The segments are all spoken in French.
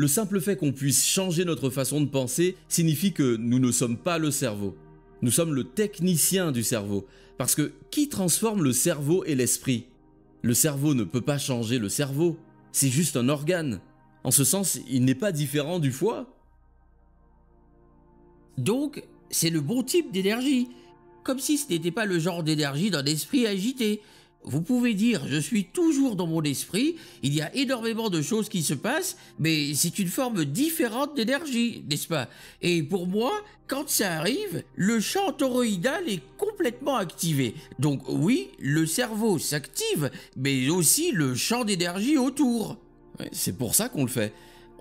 Le simple fait qu'on puisse changer notre façon de penser signifie que nous ne sommes pas le cerveau. Nous sommes le technicien du cerveau. Parce que qui transforme le cerveau et l'esprit? Le cerveau ne peut pas changer le cerveau. C'est juste un organe. En ce sens, il n'est pas différent du foie. Donc, c'est le bon type d'énergie. Comme si ce n'était pas le genre d'énergie d'un esprit agité. Vous pouvez dire, je suis toujours dans mon esprit, il y a énormément de choses qui se passent, mais c'est une forme différente d'énergie, n'est-ce pas? Et pour moi, quand ça arrive, le champ toroïdal est complètement activé. Donc oui, le cerveau s'active, mais aussi le champ d'énergie autour. Ouais, c'est pour ça qu'on le fait.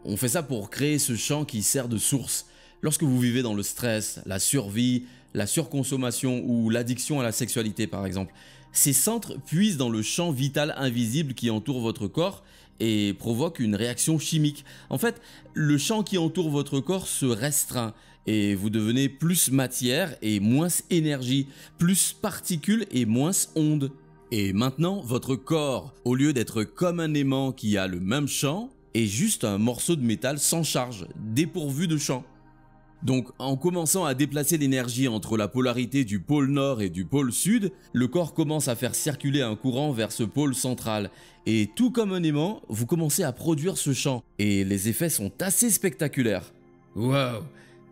On fait ça pour créer ce champ qui sert de source. Lorsque vous vivez dans le stress, la survie, la surconsommation ou l'addiction à la sexualité par exemple, ces centres puisent dans le champ vital invisible qui entoure votre corps et provoquent une réaction chimique. En fait, le champ qui entoure votre corps se restreint et vous devenez plus matière et moins énergie, plus particules et moins ondes. Et maintenant, votre corps, au lieu d'être comme un aimant qui a le même champ, est juste un morceau de métal sans charge, dépourvu de champ. Donc, en commençant à déplacer l'énergie entre la polarité du pôle nord et du pôle sud, le corps commence à faire circuler un courant vers ce pôle central. Et tout comme un aimant, vous commencez à produire ce champ. Et les effets sont assez spectaculaires. Waouh!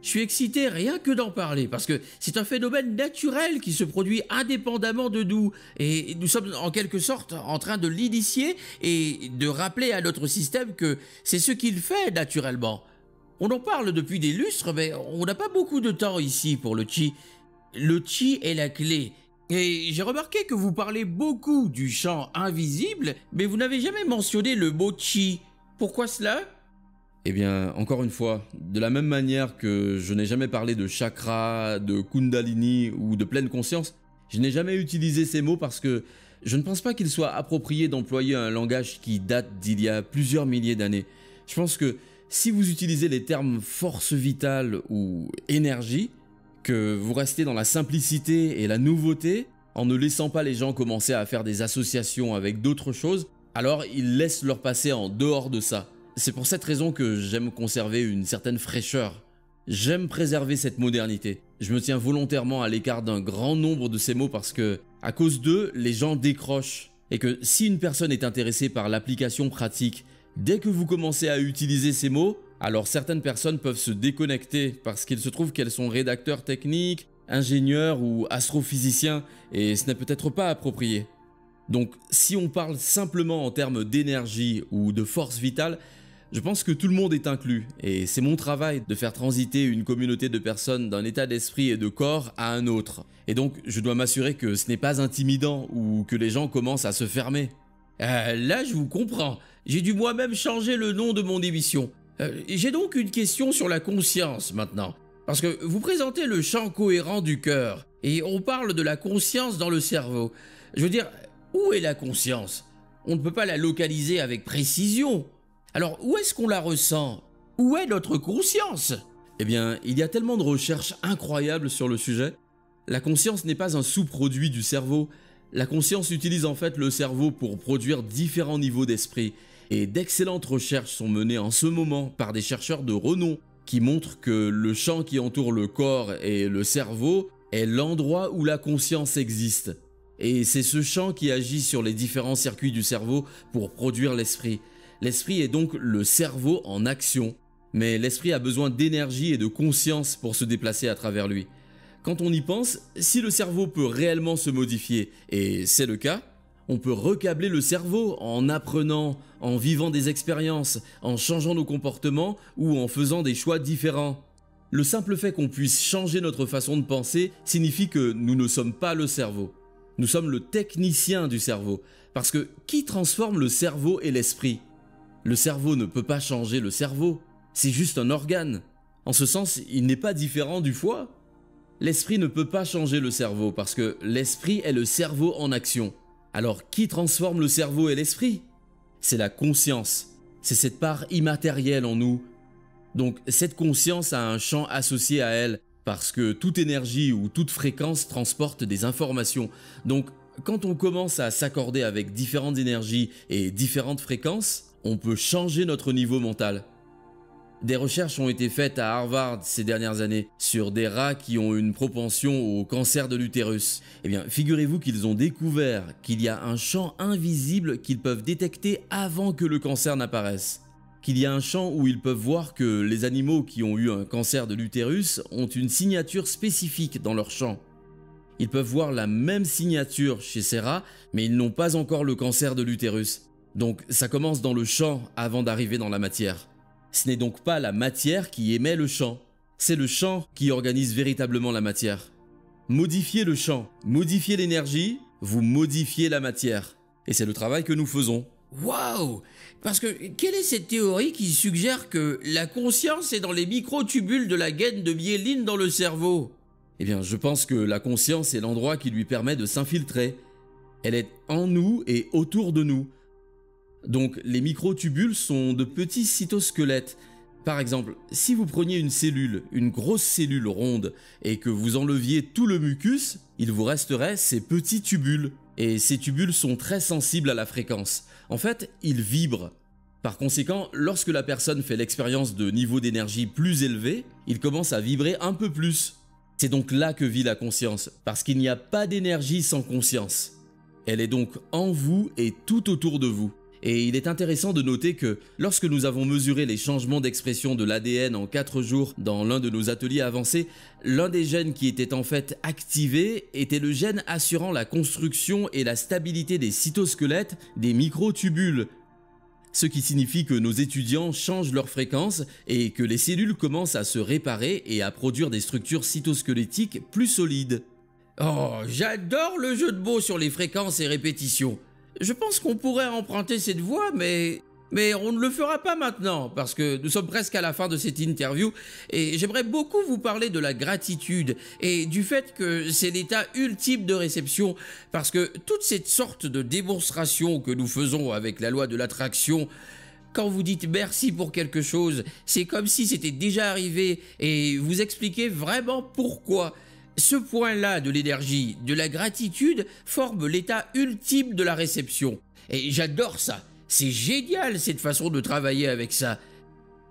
Je suis excité rien que d'en parler, parce que c'est un phénomène naturel qui se produit indépendamment de nous, et nous sommes en quelque sorte en train de l'initier et de rappeler à notre système que c'est ce qu'il fait naturellement. On en parle depuis des lustres, mais on n'a pas beaucoup de temps ici pour le chi. Le chi est la clé. Et j'ai remarqué que vous parlez beaucoup du champ invisible, mais vous n'avez jamais mentionné le mot chi. Pourquoi cela? Eh bien, encore une fois, de la même manière que je n'ai jamais parlé de chakra, de kundalini ou de pleine conscience, je n'ai jamais utilisé ces mots parce que je ne pense pas qu'il soit approprié d'employer un langage qui date d'il y a plusieurs milliers d'années. Je pense que si vous utilisez les termes force vitale ou énergie, que vous restez dans la simplicité et la nouveauté, en ne laissant pas les gens commencer à faire des associations avec d'autres choses, alors ils laissent leur passé en dehors de ça. C'est pour cette raison que j'aime conserver une certaine fraîcheur. J'aime préserver cette modernité. Je me tiens volontairement à l'écart d'un grand nombre de ces mots parce que, à cause d'eux, les gens décrochent. Et que si une personne est intéressée par l'application pratique, dès que vous commencez à utiliser ces mots, alors certaines personnes peuvent se déconnecter parce qu'il se trouve qu'elles sont rédacteurs techniques, ingénieurs ou astrophysiciens et ce n'est peut-être pas approprié. Donc si on parle simplement en termes d'énergie ou de force vitale, je pense que tout le monde est inclus et c'est mon travail de faire transiter une communauté de personnes d'un état d'esprit et de corps à un autre. Et donc je dois m'assurer que ce n'est pas intimidant ou que les gens commencent à se fermer. Là, je vous comprends. J'ai dû moi-même changer le nom de mon émission. J'ai donc une question sur la conscience maintenant. Parce que vous présentez le champ cohérent du cœur et on parle de la conscience dans le cerveau. Je veux dire, où est la conscience? On ne peut pas la localiser avec précision. Alors, où est-ce qu'on la ressent? Où est notre conscience? Eh bien, il y a tellement de recherches incroyables sur le sujet. La conscience n'est pas un sous-produit du cerveau. La conscience utilise en fait le cerveau pour produire différents niveaux d'esprit. Et d'excellentes recherches sont menées en ce moment par des chercheurs de renom qui montrent que le champ qui entoure le corps et le cerveau est l'endroit où la conscience existe. Et c'est ce champ qui agit sur les différents circuits du cerveau pour produire l'esprit. L'esprit est donc le cerveau en action. Mais l'esprit a besoin d'énergie et de conscience pour se déplacer à travers lui. Quand on y pense, si le cerveau peut réellement se modifier, et c'est le cas, on peut recabler le cerveau en apprenant, en vivant des expériences, en changeant nos comportements ou en faisant des choix différents. Le simple fait qu'on puisse changer notre façon de penser signifie que nous ne sommes pas le cerveau. Nous sommes le technicien du cerveau, parce que qui transforme le cerveau et l'esprit? Le cerveau ne peut pas changer le cerveau, c'est juste un organe. En ce sens, il n'est pas différent du foie. L'esprit ne peut pas changer le cerveau parce que l'esprit est le cerveau en action. Alors qui transforme le cerveau et l'esprit? C'est la conscience. C'est cette part immatérielle en nous. Donc cette conscience a un champ associé à elle parce que toute énergie ou toute fréquence transporte des informations. Donc quand on commence à s'accorder avec différentes énergies et différentes fréquences, on peut changer notre niveau mental. Des recherches ont été faites à Harvard ces dernières années sur des rats qui ont une propension au cancer de l'utérus. Eh bien, figurez-vous qu'ils ont découvert qu'il y a un champ invisible qu'ils peuvent détecter avant que le cancer n'apparaisse. Qu'il y a un champ où ils peuvent voir que les animaux qui ont eu un cancer de l'utérus ont une signature spécifique dans leur champ. Ils peuvent voir la même signature chez ces rats, mais ils n'ont pas encore le cancer de l'utérus. Donc ça commence dans le champ avant d'arriver dans la matière. Ce n'est donc pas la matière qui émet le champ, c'est le champ qui organise véritablement la matière. Modifiez le champ, modifiez l'énergie, vous modifiez la matière. Et c'est le travail que nous faisons. Waouh! Parce que quelle est cette théorie qui suggère que la conscience est dans les microtubules de la gaine de myéline dans le cerveau? Eh bien, je pense que la conscience est l'endroit qui lui permet de s'infiltrer. Elle est en nous et autour de nous. Donc, les microtubules sont de petits cytosquelettes. Par exemple, si vous preniez une cellule, une grosse cellule ronde, et que vous enleviez tout le mucus, il vous resterait ces petits tubules. Et ces tubules sont très sensibles à la fréquence. En fait, ils vibrent. Par conséquent, lorsque la personne fait l'expérience de niveaux d'énergie plus élevés, il commence à vibrer un peu plus. C'est donc là que vit la conscience, parce qu'il n'y a pas d'énergie sans conscience. Elle est donc en vous et tout autour de vous. Et il est intéressant de noter que lorsque nous avons mesuré les changements d'expression de l'ADN en 4 jours dans l'un de nos ateliers avancés, l'un des gènes qui était en fait activé était le gène assurant la construction et la stabilité des cytosquelettes des microtubules. Ce qui signifie que nos étudiants changent leur fréquence et que les cellules commencent à se réparer et à produire des structures cytosquelettiques plus solides. Oh, j'adore le jeu de mots sur les fréquences et répétitions. Je pense qu'on pourrait emprunter cette voie, mais on ne le fera pas maintenant, parce que nous sommes presque à la fin de cette interview, et j'aimerais beaucoup vous parler de la gratitude, et du fait que c'est l'état ultime de réception, parce que toute cette sorte de démonstration que nous faisons avec la loi de l'attraction, quand vous dites merci pour quelque chose, c'est comme si c'était déjà arrivé, et vous expliquez vraiment pourquoi. Ce point-là de l'énergie, de la gratitude, forme l'état ultime de la réception. Et j'adore ça. C'est génial cette façon de travailler avec ça.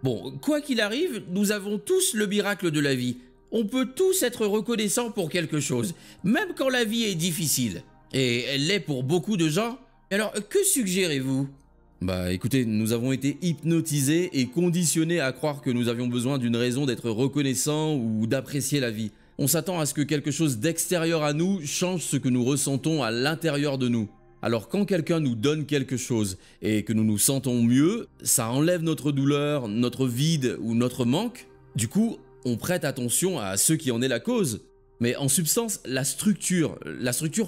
Bon, quoi qu'il arrive, nous avons tous le miracle de la vie. On peut tous être reconnaissants pour quelque chose, même quand la vie est difficile. Et elle l'est pour beaucoup de gens. Alors, que suggérez-vous ? Bah écoutez, nous avons été hypnotisés et conditionnés à croire que nous avions besoin d'une raison d'être reconnaissants ou d'apprécier la vie. On s'attend à ce que quelque chose d'extérieur à nous change ce que nous ressentons à l'intérieur de nous. Alors quand quelqu'un nous donne quelque chose et que nous nous sentons mieux, ça enlève notre douleur, notre vide ou notre manque. Du coup, on prête attention à ce qui en est la cause. Mais en substance, la structure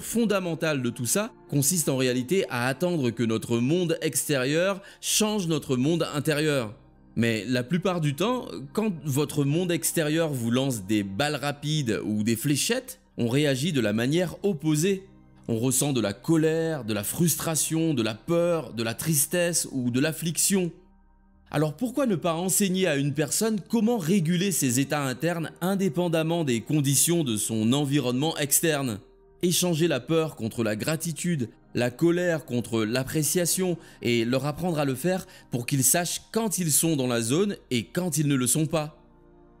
fondamentale de tout ça consiste en réalité à attendre que notre monde extérieur change notre monde intérieur. Mais la plupart du temps, quand votre monde extérieur vous lance des balles rapides ou des fléchettes, on réagit de la manière opposée. On ressent de la colère, de la frustration, de la peur, de la tristesse ou de l'affliction. Alors pourquoi ne pas enseigner à une personne comment réguler ses états internes indépendamment des conditions de son environnement externe ? Échanger la peur contre la gratitude, la colère contre l'appréciation et leur apprendre à le faire pour qu'ils sachent quand ils sont dans la zone et quand ils ne le sont pas.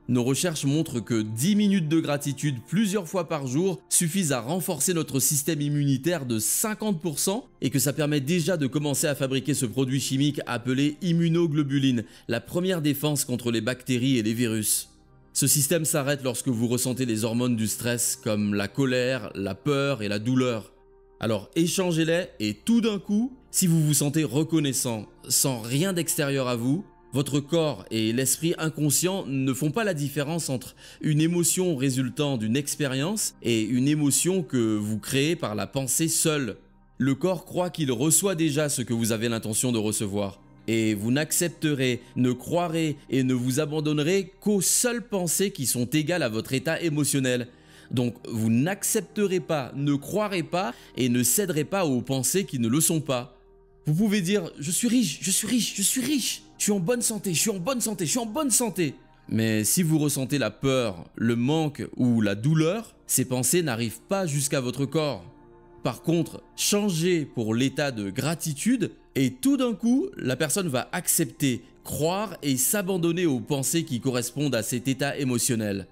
Nos recherches montrent que 10 minutes de gratitude plusieurs fois par jour suffisent à renforcer notre système immunitaire de 50% et que ça permet déjà de commencer à fabriquer ce produit chimique appelé immunoglobuline, la première défense contre les bactéries et les virus. Ce système s'arrête lorsque vous ressentez les hormones du stress comme la colère, la peur et la douleur. Alors échangez-les et tout d'un coup, si vous vous sentez reconnaissant, sans rien d'extérieur à vous, votre corps et l'esprit inconscient ne font pas la différence entre une émotion résultant d'une expérience et une émotion que vous créez par la pensée seule. Le corps croit qu'il reçoit déjà ce que vous avez l'intention de recevoir. Et vous n'accepterez, ne croirez et ne vous abandonnerez qu'aux seules pensées qui sont égales à votre état émotionnel. Donc vous n'accepterez pas, ne croirez pas et ne céderez pas aux pensées qui ne le sont pas. Vous pouvez dire « je suis riche, je suis riche, je suis riche, je suis en bonne santé, je suis en bonne santé, je suis en bonne santé ». Mais si vous ressentez la peur, le manque ou la douleur, ces pensées n'arrivent pas jusqu'à votre corps. Par contre, changez pour l'état de gratitude Et tout d'un coup, la personne va accepter, croire et s'abandonner aux pensées qui correspondent à cet état émotionnel.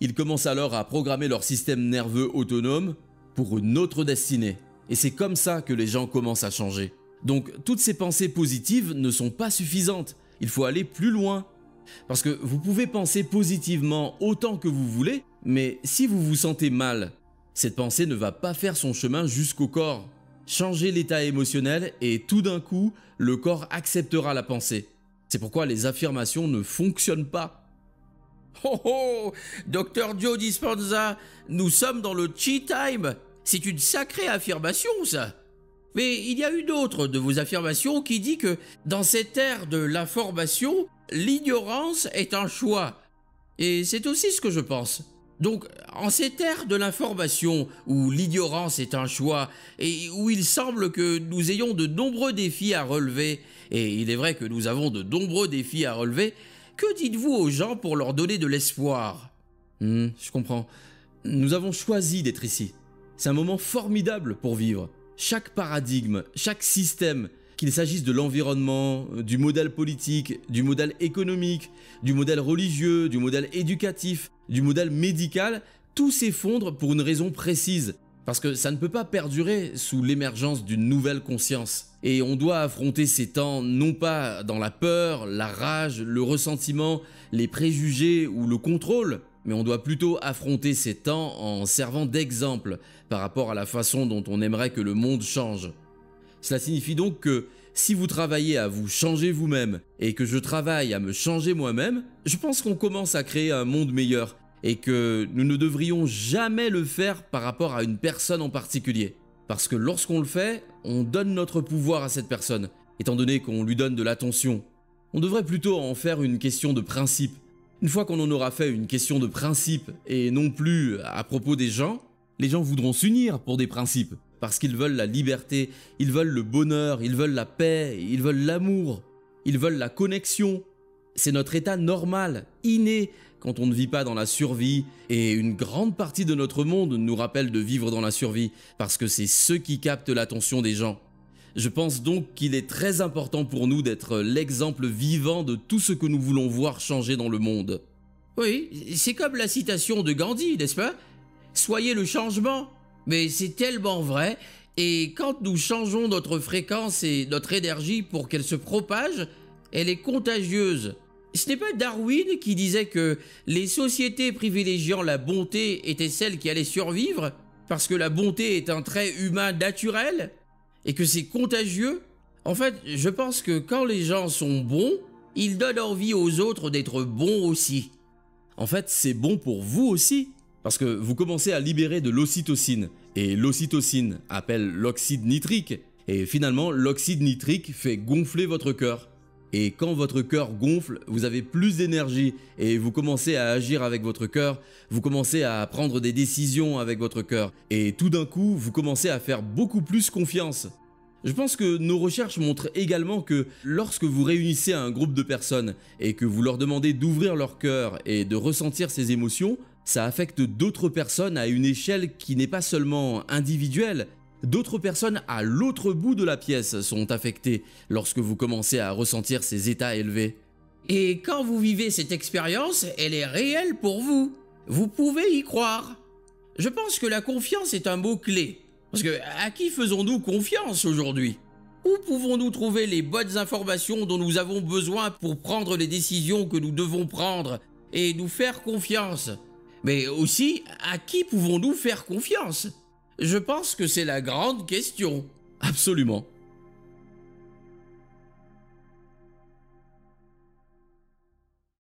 Ils commencent alors à programmer leur système nerveux autonome pour une autre destinée. Et c'est comme ça que les gens commencent à changer. Donc toutes ces pensées positives ne sont pas suffisantes. Il faut aller plus loin. Parce que vous pouvez penser positivement autant que vous voulez, mais si vous vous sentez mal, cette pensée ne va pas faire son chemin jusqu'au corps. Changez l'état émotionnel et tout d'un coup, le corps acceptera la pensée. C'est pourquoi les affirmations ne fonctionnent pas. Oh oh, Dr Joe Dispenza, nous sommes dans le cheat time. C'est une sacrée affirmation, ça. Mais il y a une autre de vos affirmations qui dit que dans cette ère de l'information, l'ignorance est un choix. Et c'est aussi ce que je pense. Donc, en cette ère de l'information, où l'ignorance est un choix, et où il semble que nous ayons de nombreux défis à relever, et il est vrai que nous avons de nombreux défis à relever, que dites-vous aux gens pour leur donner de l'espoir? Je comprends. Nous avons choisi d'être ici. C'est un moment formidable pour vivre. Chaque paradigme, chaque système, qu'il s'agisse de l'environnement, du modèle politique, du modèle économique, du modèle religieux, du modèle éducatif, du modèle médical, tout s'effondre pour une raison précise. Parce que ça ne peut pas perdurer sous l'émergence d'une nouvelle conscience. Et on doit affronter ces temps non pas dans la peur, la rage, le ressentiment, les préjugés ou le contrôle, mais on doit plutôt affronter ces temps en servant d'exemple par rapport à la façon dont on aimerait que le monde change. Cela signifie donc que si vous travaillez à vous changer vous-même et que je travaille à me changer moi-même, je pense qu'on commence à créer un monde meilleur et que nous ne devrions jamais le faire par rapport à une personne en particulier. Parce que lorsqu'on le fait, on donne notre pouvoir à cette personne, étant donné qu'on lui donne de l'attention. On devrait plutôt en faire une question de principe. Une fois qu'on en aura fait une question de principe et non plus à propos des gens, les gens voudront s'unir pour des principes. Parce qu'ils veulent la liberté, ils veulent le bonheur, ils veulent la paix, ils veulent l'amour, ils veulent la connexion. C'est notre état normal, inné, quand on ne vit pas dans la survie, et une grande partie de notre monde nous rappelle de vivre dans la survie, parce que c'est ce qui capte l'attention des gens. Je pense donc qu'il est très important pour nous d'être l'exemple vivant de tout ce que nous voulons voir changer dans le monde. Oui, c'est comme la citation de Gandhi, n'est-ce pas? Soyez le changement. Mais c'est tellement vrai, et quand nous changeons notre fréquence et notre énergie pour qu'elle se propage, elle est contagieuse. Ce n'est pas Darwin qui disait que les sociétés privilégiant la bonté étaient celles qui allaient survivre, parce que la bonté est un trait humain naturel, et que c'est contagieux? En fait, je pense que quand les gens sont bons, ils donnent envie aux autres d'être bons aussi. En fait, c'est bon pour vous aussi. Parce que vous commencez à libérer de l'ocytocine, et l'ocytocine appelle l'oxyde nitrique, et finalement l'oxyde nitrique fait gonfler votre cœur. Et quand votre cœur gonfle, vous avez plus d'énergie, et vous commencez à agir avec votre cœur, vous commencez à prendre des décisions avec votre cœur, et tout d'un coup, vous commencez à faire beaucoup plus confiance. Je pense que nos recherches montrent également que lorsque vous réunissez un groupe de personnes, et que vous leur demandez d'ouvrir leur cœur et de ressentir ces émotions, ça affecte d'autres personnes à une échelle qui n'est pas seulement individuelle. D'autres personnes à l'autre bout de la pièce sont affectées lorsque vous commencez à ressentir ces états élevés. Et quand vous vivez cette expérience, elle est réelle pour vous. Vous pouvez y croire. Je pense que la confiance est un mot-clé. Parce que à qui faisons-nous confiance aujourd'hui? Où pouvons-nous trouver les bonnes informations dont nous avons besoin pour prendre les décisions que nous devons prendre et nous faire confiance? Mais aussi, à qui pouvons-nous faire confiance? Je pense que c'est la grande question. Absolument.